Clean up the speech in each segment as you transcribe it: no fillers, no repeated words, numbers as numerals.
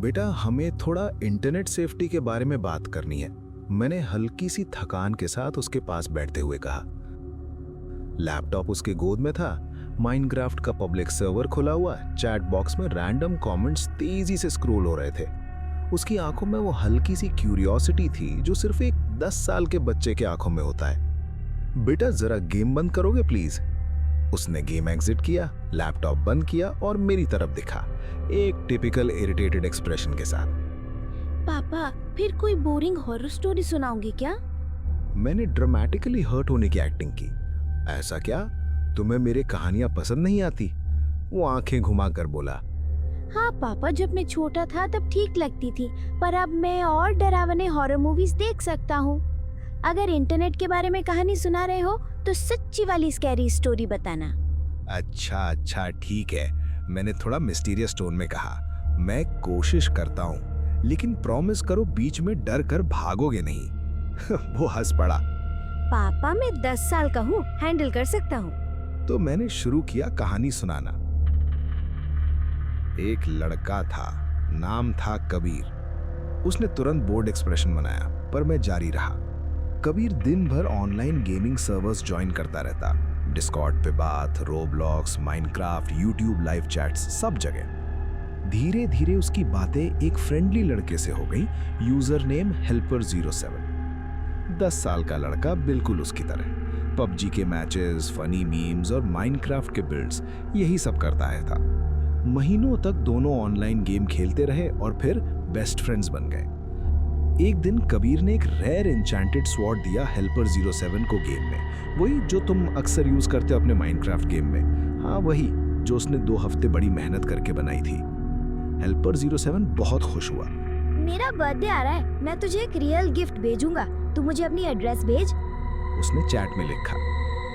बेटा, हमें थोड़ा इंटरनेट सेफ्टी के बारे में बात करनी है। मैंने हल्की सी थकान के साथ उसके पास बैठते हुए कहा। लैपटॉप उसके गोद में था, माइनक्राफ्ट का पब्लिक सर्वर खुला हुआ, चैट बॉक्स में रैंडम कमेंट्स तेजी से स्क्रॉल हो रहे थे। उसकी आंखों में वो हल्की सी क्यूरियोसिटी थी जो सिर्फ एक 10 साल के बच्चे के आंखों में होता है। बेटा, जरा गेम बंद करोगे प्लीज? उसने गेम एग्जिट किया, लैपटॉप बंद किया और मेरी तरफ दिखा, एक टिपिकल इरिटेटेड एक्सप्रेशन के साथ। पापा, फिर कोई बोरिंग हॉरर स्टोरी सुनाओगे क्या? मैंने ड्रामेटिकली हर्ट होने की एक्टिंग की। ऐसा क्या, तुम्हें मेरी कहानियां पसंद नहीं आती? वो आंखें घुमाकर बोला। हाँ पापा, जब मैं छोटा था तब ठीक लगती थी, पर अब मैं और डरावने हॉरर मूवीज देख सकता हूँ। अगर इंटरनेट के बारे में कहानी सुना रहे हो तो सच्ची वाली स्कैरी स्टोरी बताना। अच्छा ठीक है, मैंने थोड़ा मिस्टीरियस टोन में कहा। मैं कोशिश करता हूँ, लेकिन प्रॉमिस करो बीच में डर कर भागोगे नहीं। वो हंस पड़ा। पापा, मैं 10 साल का हूँ, हैंडल कर सकता हूँ। तो मैंने शुरू किया कहानी सुनाना। एक लड़का था, नाम था कबीर। उसने तुरंत बोर्ड एक्सप्रेशन बनाया, पर मैं जारी रहा। कबीर दिन भर ऑनलाइन गेमिंग सर्वर्स ज्वाइन करता रहता, डिस्कॉर्ड पे बात, Roblox, Minecraft, YouTube live chats, सब जगह। धीरे धीरे उसकी बातें एक फ्रेंडली लड़के से हो गई, यूजर नेम helper07। 10 साल का लड़का, बिल्कुल उसकी तरह। पबजी के मैचेस, फनी मीम्स और माइनक्राफ्ट के बिल्ड्स, यही सब करता है था। महीनों तक दोनों ऑनलाइन गेम खेलते रहे और फिर बेस्ट फ्रेंड्स बन गए। एक दिन कबीर ने एक रेयर एन्चेंटेड स्वॉर्ड दिया helper07 को गेम में, वही जो तुम अक्सर यूज करते हो अपने माइनक्राफ्ट गेम में। हाँ, वही जो उसने 2 हफ्ते बड़ी मेहनत करके बनाई थी। helper07 बहुत खुश हुआ। मेरा बर्थडे आ रहा है, मैं तुझे एक रियल गिफ्ट भेजूंगा, तू मुझे अपनी एड्रेस भेज। उसने चैट में लिखा।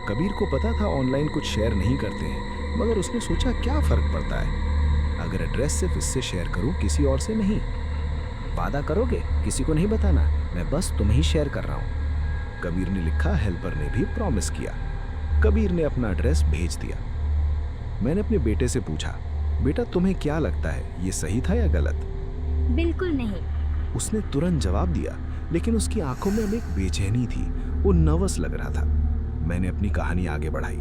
कबीर को पता था ऑनलाइन कुछ शेयर नहीं करते हैं, मगर उसने सोचा क्या फर्क पड़ता है अगर एड्रेस सिर्फ इससे शेयर करूं, किसी और से नहीं। वादा करोगे किसी को नहीं बताना? मैं बस तुम्हें ही शेयर कर रहा हूं। कबीर ने लिखा, हेल्पर ने भी प्रॉमिस किया। कबीर ने अपना एड्रेस भेज दिया। मैंने अपने बेटे से पूछा, बेटा तुम्हें क्या लगता है, ये सही था या गलत? बिल्कुल नहीं, उसने तुरंत जवाब दिया, लेकिन उसकी आंखों में अब एक बेचैनी थी, वो नर्वस लग रहा था। मैंने अपनी कहानी आगे बढ़ाई।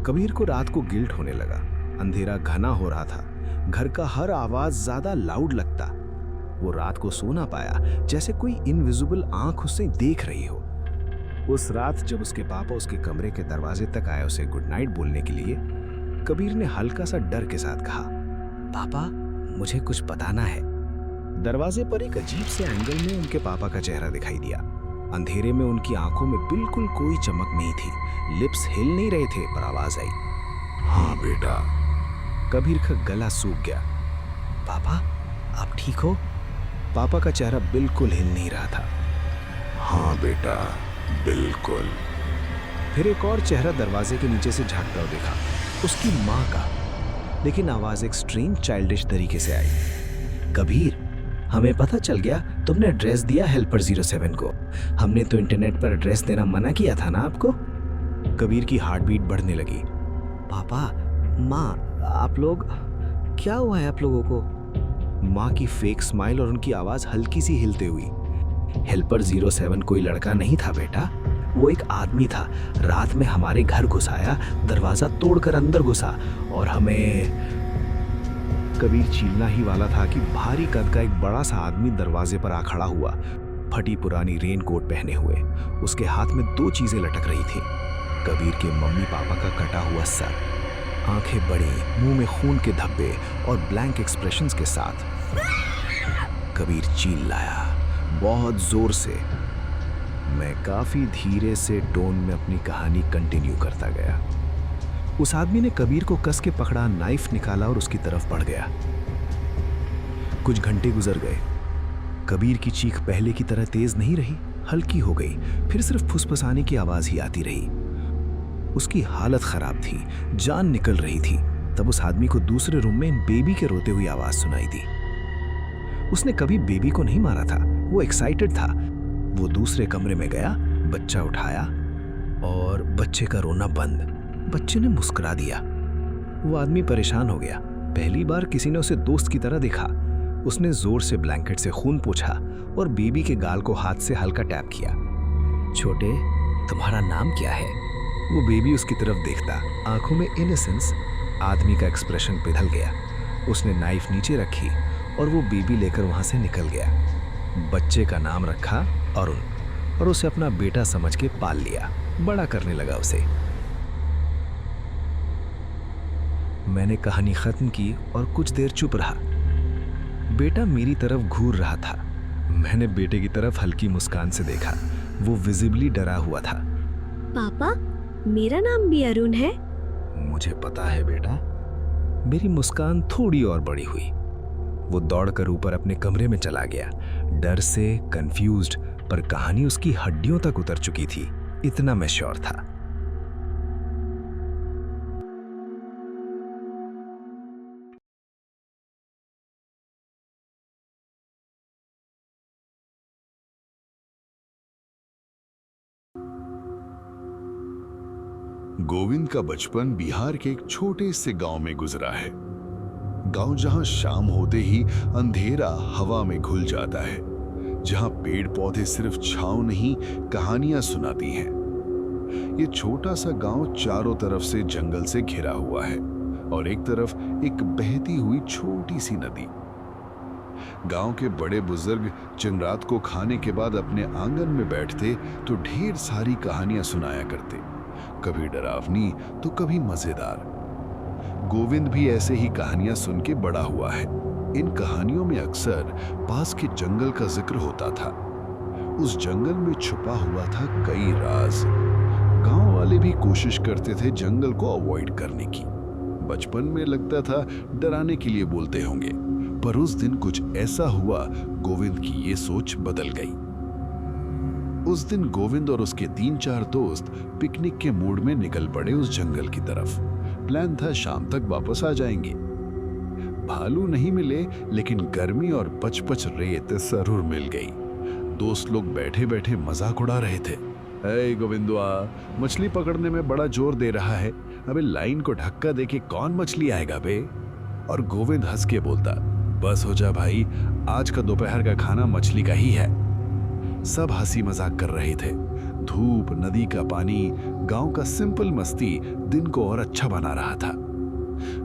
कबीर को रात को गिल्ट होने लगा। अंधेरा घना हो रहा था, घर का हर आवाज ज्यादा लाउड लगता। वो रात को सो ना पाया, जैसे कोई इनविजिबल आंख उसे देख रही हो। उस रात जब उसके पापा उसके कमरे के दरवाजे तक आए उसे गुड नाइट बोलने के लिए, कबीर ने हल्का सा डर के साथ कहा, पापा मुझे कुछ बताना है। दरवाजे पर एक अजीब से एंगल में उनके पापा का चेहरा दिखाई दिया। अंधेरे में उनकी आंखों में बिल्कुल कोई चमक नहीं थी, लिप्स हिल नहीं रहे थे, पर आवाज आई, हाँ बेटा। कबीर का गला सूख गया। पापा आप ठीक हो? पापा का चेहरा बिल्कुल हिल नहीं रहा था। हाँ बेटा, बिल्कुल। फिर एक और चेहरा दरवाजे के नीचे से झांकता हुआ देखा, उसकी माँ का, लेकिन आवाज एक स्ट्रेंज चाइल्डिश तरीके से आई। कबीर, हमें पता चल गया तुमने एड्रेस दिया helper07 को। हमने तो इंटरनेट पर एड्रेस देना मना किया था ना आपको? कबीर की हार्ट बीट बढ़ने लगी। पापा, माँ, आप लोग, क्या हुआ है आप लोगों को? माँ की फेक स्माइल और उनकी आवाज हल्की सी हिलते हुई। helper07 कोई लड़का नहीं था बेटा, वो एक आदमी था। रात में हमारे घर घुस आया, दरवाजा तोड़कर अंदर घुसा और हमें। कबीर चीलना ही वाला था कि भारी कद का एक बड़ा सा आदमी दरवाजे पर आ खड़ा हुआ, फटी पुरानी रेनकोट पहने हुए। उसके हाथ में 2 चीजें लटक रही थी, कबीर के मम्मी पापा का कटा हुआ सर, आंखें बड़ी, मुंह में खून के धब्बे और ब्लैंक एक्सप्रेशंस के साथ। कबीर चिल्लाया बहुत जोर से। मैं काफी धीरे से टोन में अपनी कहानी कंटिन्यू करता गया। उस आदमी ने कबीर को कस के पकड़ा, नाइफ निकाला और उसकी तरफ बढ़ गया। कुछ घंटे गुजर गए। कबीर की चीख पहले की तरह तेज नहीं रही, हल्की हो गई, फिर सिर्फ फुसफुसाने की आवाज ही आती रही। उसकी हालत खराब थी, जान निकल रही थी। तब उस आदमी को दूसरे रूम में बेबी के रोते हुई आवाज सुनाई दी। उसने कभी बेबी को नहीं मारा था, वो एक्साइटेड था। वो दूसरे कमरे में गया, बच्चा उठाया और बच्चे का रोना बंद। बच्चे ने मुस्कुरा दिया। वो आदमी परेशान हो गया। पहली बार किसी ने उसे दोस्त की तरह देखा। उसने जोर से ब्लैंकेट से खून पोंछा और बेबी के गाल को हाथ से हल्का टैप किया। छोटे, तुम्हारा नाम क्या है? वो बेबी उसकी तरफ देखता, आंखों में इनोसेंस। आदमी का एक्सप्रेशन पिघल गया। उसने नाइफ नीचे रखी और वो बेबी लेकर वहां से निकल गया। बच्चे का नाम रखा अरुण, और उसे अपना बेटा समझ के पाल लिया, बड़ा करने लगा उसे। मैंने कहानी खत्म की और कुछ देर चुप रहा। बेटा मेरी तरफ घूर रहा था। मैंने बेटे की तरफ हल्की मुस्कान से देखा। वो विजिबली डरा हुआ था। पापा, मेरा नाम भी अरुण है। मुझे पता है बेटा। मेरी मुस्कान थोड़ी और बड़ी हुई। वो दौड़कर ऊपर अपने कमरे में चला गया, डर से, कंफ्यूज्ड, पर कहानी उसकी हड्डियों तक उतर चुकी थी, इतना मैं श्योर था। गोविंद का बचपन बिहार के एक छोटे से गांव में गुजरा है। गांव जहां शाम होते ही अंधेरा हवा में घुल जाता है, जहां पेड़ पौधे सिर्फ छांव नहीं, कहानियां सुनाती हैं। ये छोटा सा गांव चारों तरफ से जंगल से घिरा हुआ है और एक तरफ एक बहती हुई छोटी सी नदी। गांव के बड़े बुजुर्ग जब रात को खाने के बाद अपने आंगन में बैठते तो ढेर सारी कहानियां सुनाया करते, कभी डरावनी तो कभी मजेदार। गोविंद भी ऐसे ही कहानियां सुन के बड़ा हुआ है। इन कहानियों में अक्सर पास के जंगल का जिक्र होता था। उस जंगल में छुपा हुआ था कई राज। गांव वाले भी कोशिश करते थे जंगल को अवॉइड करने की। बचपन में लगता था डराने के लिए बोलते होंगे, पर उस दिन कुछ ऐसा हुआ, गोविंद की ये सोच बदल गई। उस दिन गोविंद और उसके 3-4 दोस्त पिकनिक के मूड में निकल पड़े उस जंगल की तरफ। प्लान था शाम तक वापस आ जाएंगे। भालू नहीं मिले, लेकिन गर्मी और पचपच रेत जरूर मिल गई। दोस्त लोग बैठे बैठे मजाक उड़ा रहे थे। ऐ गोविंदुआ, मछली पकड़ने में बड़ा जोर दे रहा है, अबे लाइन को धक्का दे के कौन मछली आएगा बे? और गोविंद हंस के बोलता, बस हो जा भाई, आज का दोपहर का खाना मछली का ही है। सब हंसी मजाक कर रहे थे। धूप, नदी का पानी, गांव का सिंपल मस्ती दिन को और अच्छा बना रहा था।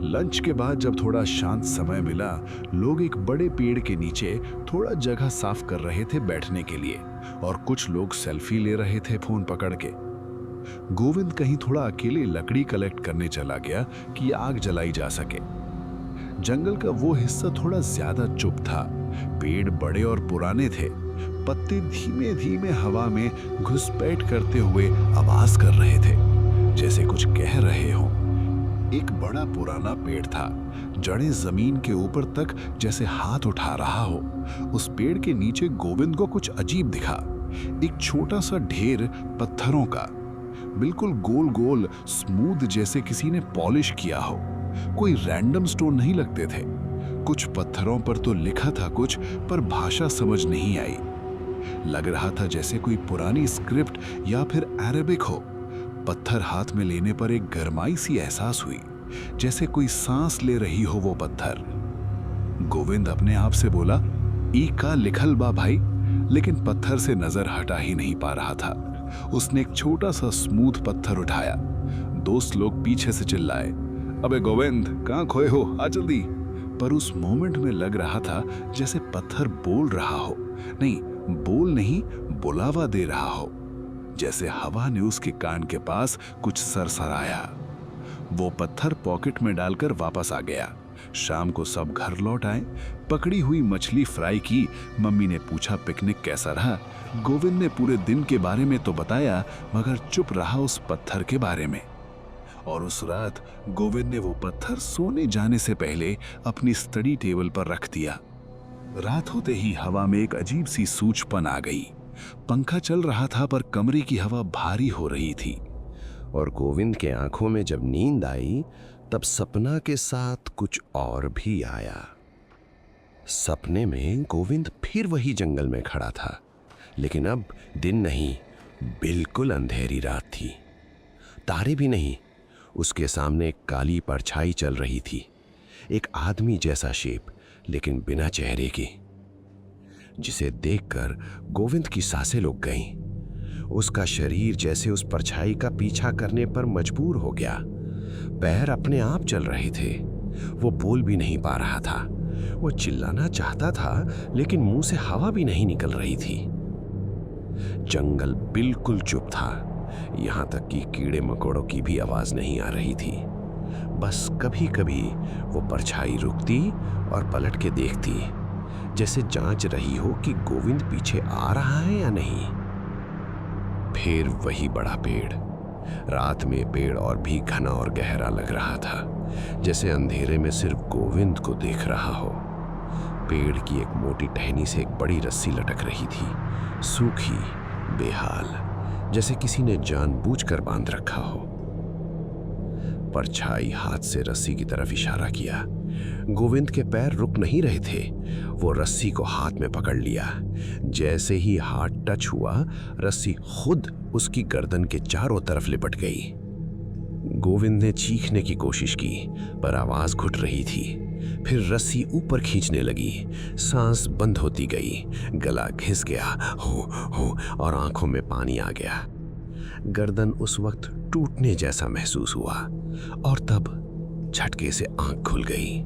लंच के बाद जब थोड़ा शांत समय मिला, लोग एक बड़े पेड़ के नीचे थोड़ा जगह साफ कर रहे थे बैठने के लिए, और कुछ लोग सेल्फी ले रहे थे फोन पकड़ के। गोविंद कहीं थोड़ा अकेले लकड़ी कलेक्ट करने चला गया कि आग जलाई जा सके। जंगल का वो हिस्सा थोड़ा ज्यादा चुप था। पेड़ बड़े और पुराने थे। पत्ते धीमे धीमे हवा में घुसपैठ करते हुए आवाज कर रहे थे, जैसे कुछ कह रहे हों। एक बड़ा पुराना पेड़ था, जड़ें जमीन के ऊपर तक जैसे हाथ उठा रहा हो। उस पेड़ के नीचे गोविंद को कुछ अजीब दिखा। एक छोटा सा ढेर पत्थरों का, बिल्कुल गोल गोल, स्मूथ, जैसे किसी ने पॉलिश किया हो। कोई रैंडम स्टोन नहीं लगते थे। कुछ पत्थरों पर तो लिखा था कुछ, पर भाषा समझ नहीं आई। लग रहा था जैसे कोई पुरानी स्क्रिप्ट या फिर अरेबिक हो। पत्थर हाथ में लेने पर एक गरमाई सी एहसास हुई, जैसे कोई सांस ले रही हो वो पत्थर। गोविंद अपने आप से बोला, ई का लिखल बा भाई, लेकिन पत्थर से नजर हटा ही नहीं पा रहा था। उसने एक छोटा सा स्मूथ पत्थर उठाया। दोस्त लोग पीछे से चिल्लाए, अबे गोविंद, कहां खोए हो, आ जल्दी। पर उस मोमेंट में लग रहा था जैसे पत्थर बोल रहा हो। नहीं, बोल नहीं, बुलावा दे रहा हो, जैसे हवा ने उसके कान के पास कुछ सरसराया। वो पत्थर पॉकेट में डालकर वापस आ गया। शाम को सब घर लौट आए। पकड़ी हुई मछली फ्राई की। मम्मी ने पूछा पिकनिक कैसा रहा। गोविंद ने पूरे दिन के बारे में तो बताया, मगर चुप रहा उस पत्थर के बारे में। और उस रात गोविंद ने वो पत्थर सोने जाने से पहले अपनी स्टडी टेबल पर रख दिया। रात होते ही हवा में एक अजीब सी सूझपन आ गई। पंखा चल रहा था, पर कमरे की हवा भारी हो रही थी। और गोविंद के आंखों में जब नींद आई, तब सपना के साथ कुछ और भी आया। सपने में गोविंद फिर वही जंगल में खड़ा था, लेकिन अब दिन नहीं, बिल्कुल अंधेरी रात थी। तारे भी नहीं। उसके सामने एक काली परछाई चल रही थी। एक आदमी जैसा शेप, लेकिन बिना चेहरे की, जिसे देखकर गोविंद की सांसें रुक गईं। उसका शरीर जैसे उस परछाई का पीछा करने पर मजबूर हो गया। पैर अपने आप चल रहे थे। वो बोल भी नहीं पा रहा था। वो चिल्लाना चाहता था, लेकिन मुंह से हवा भी नहीं निकल रही थी। जंगल बिल्कुल चुप था। यहां तक कि कीड़े मकोड़ों की भी आवाज नहीं आ रही थी। बस कभी कभी वो परछाई रुकती और पलट के देखती, जैसे जांच रही हो कि गोविंद पीछे आ रहा है या नहीं। फिर वही बड़ा पेड़। रात में पेड़ और भी घना और गहरा लग रहा था, जैसे अंधेरे में सिर्फ गोविंद को देख रहा हो। पेड़ की एक मोटी टहनी से एक बड़ी रस्सी लटक रही थी, सूखी, बेहाल, जैसे किसी ने जानबूझकर बांध रखा हो। परछाई हाथ से रस्सी की तरफ इशारा किया। गोविंद के पैर रुक नहीं रहे थे। वो रस्सी को हाथ में पकड़ लिया। जैसे ही हाथ टच हुआ, रस्सी खुद उसकी गर्दन के चारों तरफ लिपट गई। गोविंद ने चीखने की कोशिश की, पर आवाज घुट रही थी। फिर रस्सी ऊपर खींचने लगी। सांस बंद होती गई, गला घिस गया, हो और आंखों में पानी आ गया। गर्दन उस वक्त टूटने जैसा महसूस हुआ और तब झटके से आंख खुल गई।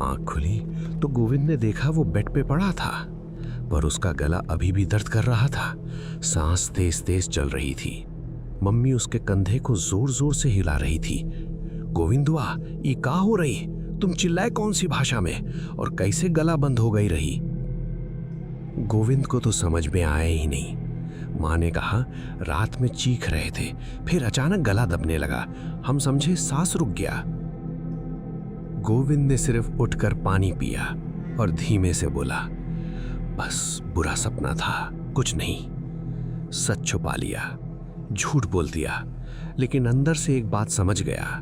आंख खुली तो गोविंद ने देखा वो बेड पे पड़ा था, पर उसका गला अभी भी दर्द कर रहा था। सांस तेज तेज चल रही थी। मम्मी उसके कंधे को जोर जोर से हिला रही थी। गोविंदवा, ये का हो रही? तुम चिल्लाए कौन सी भाषा में और कैसे गला बंद हो गई रही? गोविंद को तो समझ में आया ही नहीं। माँ ने कहा रात में चीख रहे थे, फिर अचानक गला दबने लगा। हम समझे सांस रुक गया। गोविंद ने सिर्फ उठकर पानी पिया और धीमे से बोला, बस बुरा सपना था, कुछ नहीं। सच छुपा लिया, झूठ बोल दिया, लेकिन अंदर से एक बात समझ गया,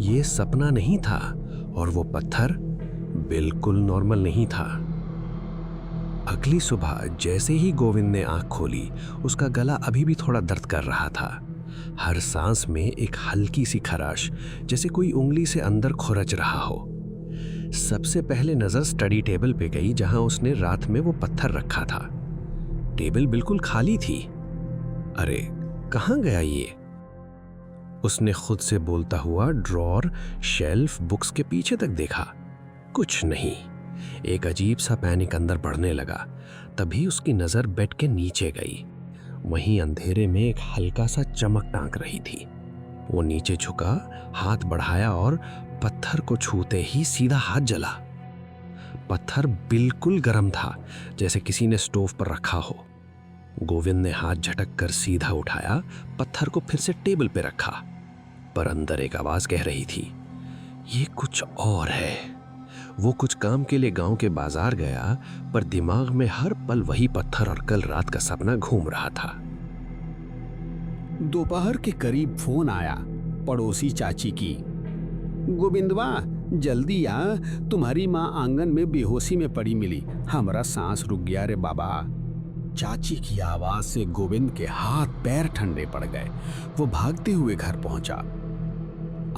ये सपना नहीं था और वो पत्थर बिल्कुल नॉर्मल नहीं था। अगली सुबह जैसे ही गोविंद ने आंख खोली, उसका गला अभी भी थोड़ा दर्द कर रहा था। हर सांस में एक हल्की सी खराश, जैसे कोई उंगली से अंदर खुरच रहा हो। सबसे पहले नजर स्टडी टेबल पे गई, जहां उसने रात में वो पत्थर रखा था। टेबल बिल्कुल खाली थी। अरे कहां गया ये? उसने खुद से बोलता हुआ ड्रॉर, शेल्फ, बुक्स के पीछे तक देखा, कुछ नहीं। एक अजीब सा पैनिक अंदर बढ़ने लगा। तभी उसकी नजर बेड के नीचे गई। वहीं अंधेरे में एक हल्का सा चमक टांक रही थी। वो नीचे झुका, हाथ बढ़ाया और पत्थर को छूते ही सीधा हाथ जला। पत्थर बिल्कुल गर्म था, जैसे किसी ने स्टोव पर रखा हो। गोविंद ने हाथ झटक कर सीधा उठाया, पत्थर को फिर से टेबल पे रखा, पर अंदर एक आवाज कह रही थी, ये कुछ और है। वो कुछ काम के लिए गांव के बाजार गया, पर दिमाग में हर पल वही पत्थर और कल रात का सपना घूम रहा था। दोपहर के करीब फोन आया पड़ोसी चाची की। गोविंदवा, जल्दी आ, तुम्हारी माँ आंगन में बेहोशी में पड़ी मिली। हमारा सांस रुक गया रे बाबा। चाची की आवाज से गोविंद के हाथ पैर ठंडे पड़ गए। वो भागते हुए घर पहुंचा।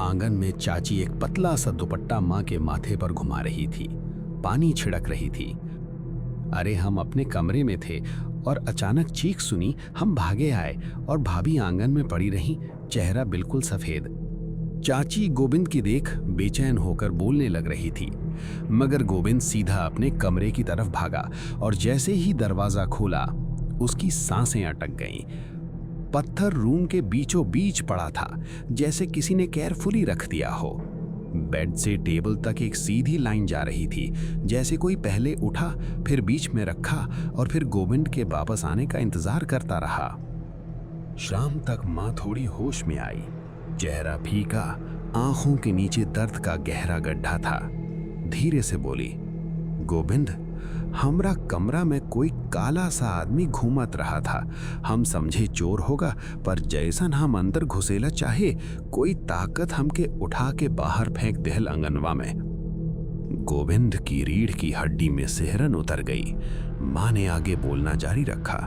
आंगन में चाची एक पतला सा दुपट्टा माँ के माथे पर घुमा रही थी, पानी छिड़क रही थी। अरे हम अपने कमरे में थे और अचानक चीख सुनी। हम भागे आए और भाभी आंगन में पड़ी रही, चेहरा बिल्कुल सफेद। चाची गोविंद की देख बेचैन होकर बोलने लग रही थी, मगर गोविंद सीधा अपने कमरे की तरफ भागा और जैसे ही दरवाजा खोला, उसकी सांसें अटक गईं। पत्थर रूम के बीचों बीच पड़ा था, जैसे किसी ने केयरफुली रख दिया हो। बेड से टेबल तक एक सीधी लाइन जा रही थी, जैसे कोई पहले उठा, फिर बीच में रखा और फिर गोविंद के वापस आने का इंतजार करता रहा। शाम तक माँ थोड़ी होश में आई। चेहरा फीका, आंखों के नीचे दर्द का गहरा गड्ढा था। धीरे से बोली, गोविंद, हमरा कमरा में कोई काला सा आदमी घूमत रहा था। हम समझे चोर होगा, पर जैसन हम अंदर घुसेला चाहे, कोई ताकत हमके उठा के बाहर फेंक देहल अंगनवा में। गोविंद की रीढ़ की हड्डी में सिहरन उतर गई। माँ ने आगे बोलना जारी रखा,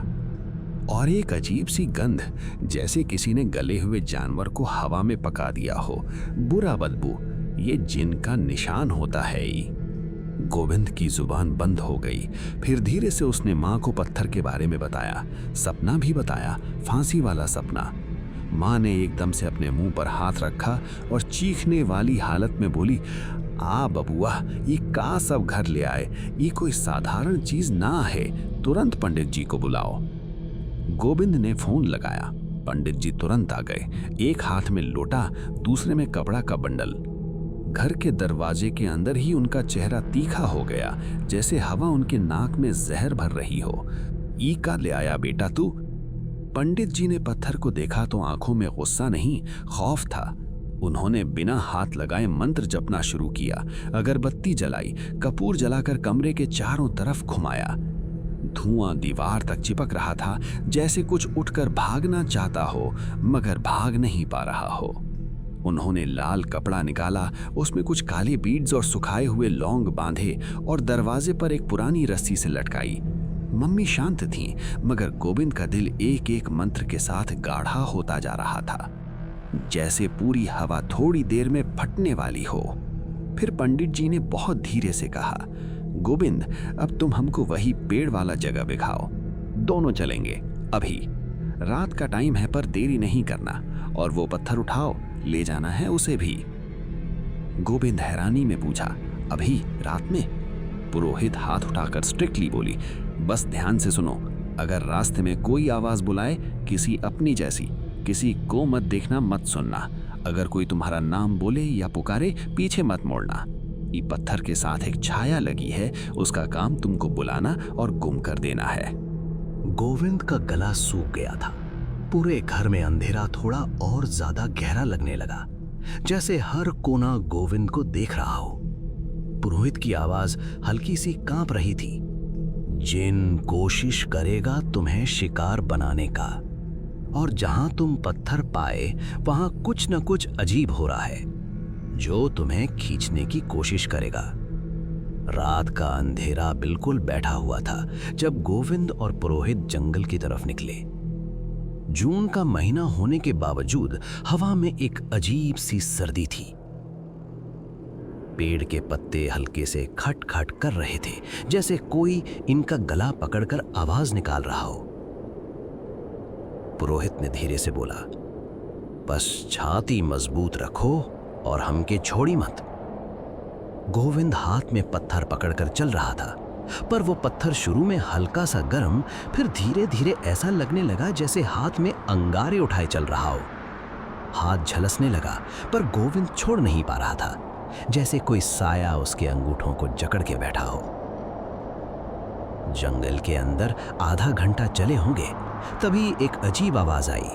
और एक अजीब सी गंध, जैसे किसी ने गले हुए जानवर को हवा में पका दिया हो। बुरा बदबू, ये जिन का निशान होता है। गोविंद की जुबान बंद हो गई। फिर धीरे से उसने माँ को पत्थर के बारे में बताया, सपना भी बताया, फांसी वाला सपना। माँ ने एकदम से अपने मुंह पर हाथ रखा और चीखने वाली हालत में बोली, आ बबुआ, ये का सब घर ले आए, ये कोई साधारण चीज ना है, तुरंत पंडित जी को बुलाओ। गोविंद ने फोन लगाया। पंडित जी तुरंत आ गए, एक हाथ में लोटा, दूसरे में कपड़ा का बंडल। घर के दरवाजे के अंदर ही उनका चेहरा तीखा हो गया, जैसे हवा उनके नाक में जहर भर रही हो। ई का ले आया बेटा तू? पंडित जी ने पत्थर को देखा तो आंखों में गुस्सा नहीं, खौफ था। उन्होंने बिना हाथ लगाए मंत्र जपना शुरू किया, अगरबत्ती जलाई, कपूर जलाकर कमरे के चारों तरफ घुमाया। धुआं दीवार तक चिपक रहा था, जैसे कुछ उठकर भागना चाहता हो मगर भाग नहीं पा रहा हो। उन्होंने लाल कपड़ा निकाला, उसमें कुछ काले बीड्स और सुखाए हुए लौंग बांधे और दरवाजे पर एक पुरानी रस्सी से लटकाई। मम्मी शांत थीं, मगर गोविंद का दिल एक एक मंत्र के साथ गाढ़ा होता जा रहा था, जैसे पूरी हवा थोड़ी देर में फटने वाली हो। फिर पंडित जी ने बहुत धीरे से कहा, गोविंद, अब तुम हमको वही पेड़ वाला जगह दिखाओ, दोनों चलेंगे अभी। रात का टाइम है पर देरी नहीं करना, और वो पत्थर उठाओ, ले जाना है उसे भी। गोविंद हैरानी में पूछा, अभी रात में? पुरोहित हाथ उठाकर स्ट्रिक्टली बोली, बस ध्यान से सुनो, अगर रास्ते में कोई आवाज बुलाए, किसी अपनी जैसी, किसी को मत देखना, मत सुनना। अगर कोई तुम्हारा नाम बोले या पुकारे, पीछे मत मोड़ना। ये पत्थर के साथ एक छाया लगी है, उसका काम तुमको बुलाना और गुम कर देना है। गोविंद का गला सूख गया था। पूरे घर में अंधेरा थोड़ा और ज्यादा गहरा लगने लगा, जैसे हर कोना गोविंद को देख रहा हो। पुरोहित की आवाज हल्की सी कांप रही थी, जिन कोशिश करेगा तुम्हें शिकार बनाने का, और जहां तुम पत्थर पाए वहां कुछ न कुछ अजीब हो रहा है, जो तुम्हें खींचने की कोशिश करेगा। रात का अंधेरा बिल्कुल बैठा हुआ था जब गोविंद और पुरोहित जंगल की तरफ निकले। जून का महीना होने के बावजूद हवा में एक अजीब सी सर्दी थी। पेड़ के पत्ते हल्के से खट खट कर रहे थे, जैसे कोई इनका गला पकड़कर आवाज निकाल रहा हो। पुरोहित ने धीरे से बोला, बस छाती मजबूत रखो और हमके छोड़ी मत। गोविंद हाथ में पत्थर पकड़कर चल रहा था, पर वो पत्थर शुरू में हल्का सा गर्म, फिर धीरे धीरे ऐसा लगने लगा जैसे हाथ में अंगारे उठाए चल रहा हो। हाथ झलसने लगा, पर गोविंद छोड़ नहीं पा रहा था, जैसे कोई साया उसके अंगूठों को जकड़ के बैठा हो। जंगल के अंदर आधा घंटा चले होंगे, तभी एक अजीब आवाज आई,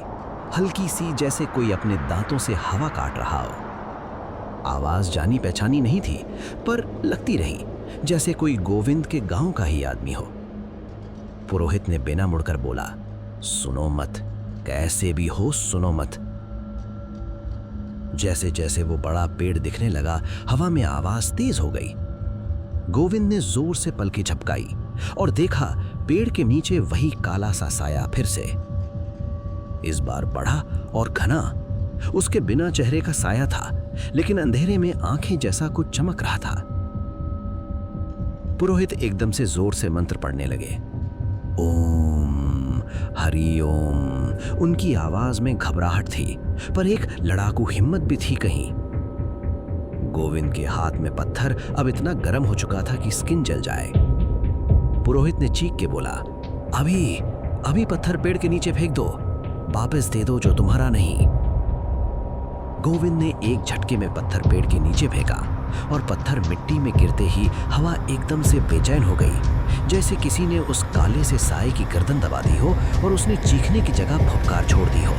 हल्की सी, जैसे कोई अपने दांतों से हवा काट रहा हो। आवाज जानी पहचानी नहीं थी, पर लगती रही जैसे कोई गोविंद के गांव का ही आदमी हो। पुरोहित ने बिना मुड़कर बोला, सुनो मत, कैसे भी हो सुनो मत। जैसे जैसे वो बड़ा पेड़ दिखने लगा, हवा में आवाज तेज हो गई। गोविंद ने जोर से पलकें झपकाई और देखा पेड़ के नीचे वही काला सा साया फिर से, इस बार बड़ा और घना। उसके बिना चेहरे का साया था, लेकिन अंधेरे में आंखें जैसा कुछ चमक रहा था। पुरोहित एकदम से जोर से मंत्र पढ़ने लगे, ओम हरि ओम। उनकी आवाज में घबराहट थी, पर एक लड़ाकू हिम्मत भी थी कहीं। गोविंद के हाथ में पत्थर अब इतना गर्म हो चुका था कि स्किन जल जाए। पुरोहित ने चीख के बोला, अभी अभी पत्थर पेड़ के नीचे फेंक दो, वापस दे दो जो तुम्हारा नहीं। गोविंद ने एक झटके में पत्थर पेड़ के नीचे फेंका और पत्थर मिट्टी में गिरते ही हवा एकदम से बेचैन हो गई, जैसे किसी ने उस काले से साए की गर्दन दबा दी हो और उसने चीखने की जगह फुफकार छोड़ दी हो।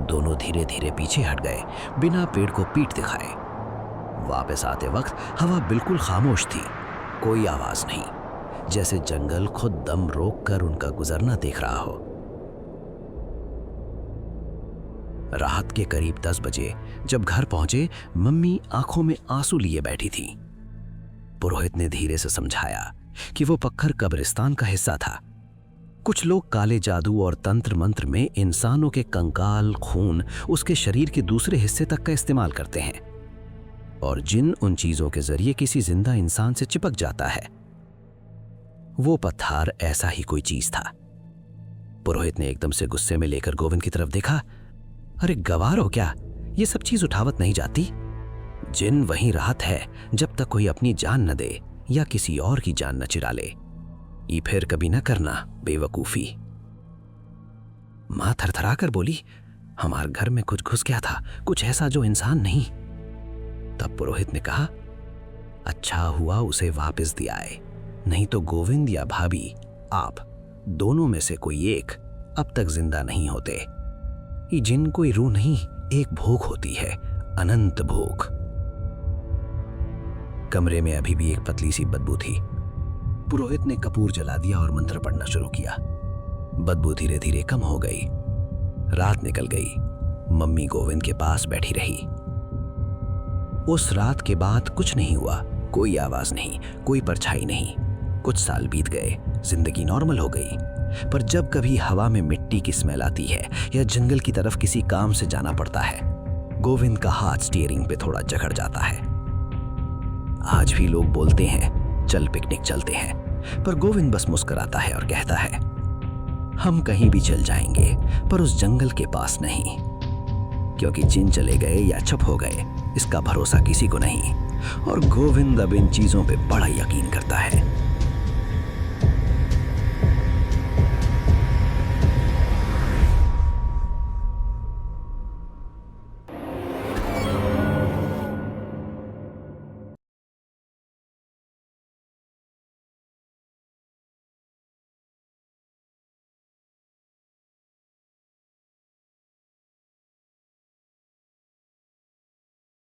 दोनों धीरे धीरे पीछे हट गए, बिना पेड़ को पीठ दिखाए। वापस आते वक्त हवा बिल्कुल खामोश थी, कोई आवाज नहीं, जैसे जंगल खुद दम रोक कर उनका गुजरना देख रहा हो। रात के करीब 10 बजे जब घर पहुंचे, मम्मी आंखों में आंसू लिए बैठी थी। पुरोहित ने धीरे से समझाया कि वो पत्थर कब्रिस्तान का हिस्सा था। कुछ लोग काले जादू और तंत्र मंत्र में इंसानों के कंकाल, खून, उसके शरीर के दूसरे हिस्से तक का इस्तेमाल करते हैं। और जिन उन चीजों के जरिए किसी जिंदा इंसान से चिपक जाता है। वो पत्थर ऐसा ही कोई चीज था। पुरोहित ने एकदम से गुस्से में लेकर गोविंद की तरफ देखा। अरे गवार हो क्या? ये सब चीज उठावत नहीं जाती। जिन वहीं राहत है जब तक कोई अपनी जान न दे या किसी और की जान न चिरा ले। ये फिर कभी न करना बेवकूफी। मां थरथरा कर बोली, हमारे घर में कुछ घुस गया था, कुछ ऐसा जो इंसान नहीं। तब पुरोहित ने कहा, अच्छा हुआ उसे वापस दिया है, नहीं तो गोविंद या भाभी, आप दोनों में से कोई एक अब तक जिंदा नहीं होते। ये जिन कोई रूह नहीं, एक भूख होती है, अनंत भूख। कमरे में अभी भी एक पतली सी बदबू थी। पुरोहित ने कपूर जला दिया और मंत्र पढ़ना शुरू किया। बदबू धीरे धीरे कम हो गई। रात निकल गई। मम्मी गोविंद के पास बैठी रही। उस रात के बाद कुछ नहीं हुआ। कोई आवाज नहीं, कोई परछाई नहीं। कुछ साल बीत गए, जिंदगी नॉर्मल हो गई। पर जब कभी हवा में मिट्टी की स्मेल आती है या जंगल की तरफ किसी काम से जाना पड़ता है, गोविंद का हाथ स्टीयरिंग पे थोड़ा जकड़ जाता है। आज भी लोग बोलते हैं चल पिकनिक चलते हैं, पर गोविंद बस मुस्कुराता है और कहता है हम कहीं भी चल जाएंगे, पर उस जंगल के पास नहीं, क्योंकि जिन चले गए या चुप हो गए इसका भरोसा किसी को नहीं। और गोविंद अब इन चीजों पे बड़ा यकीन करता है।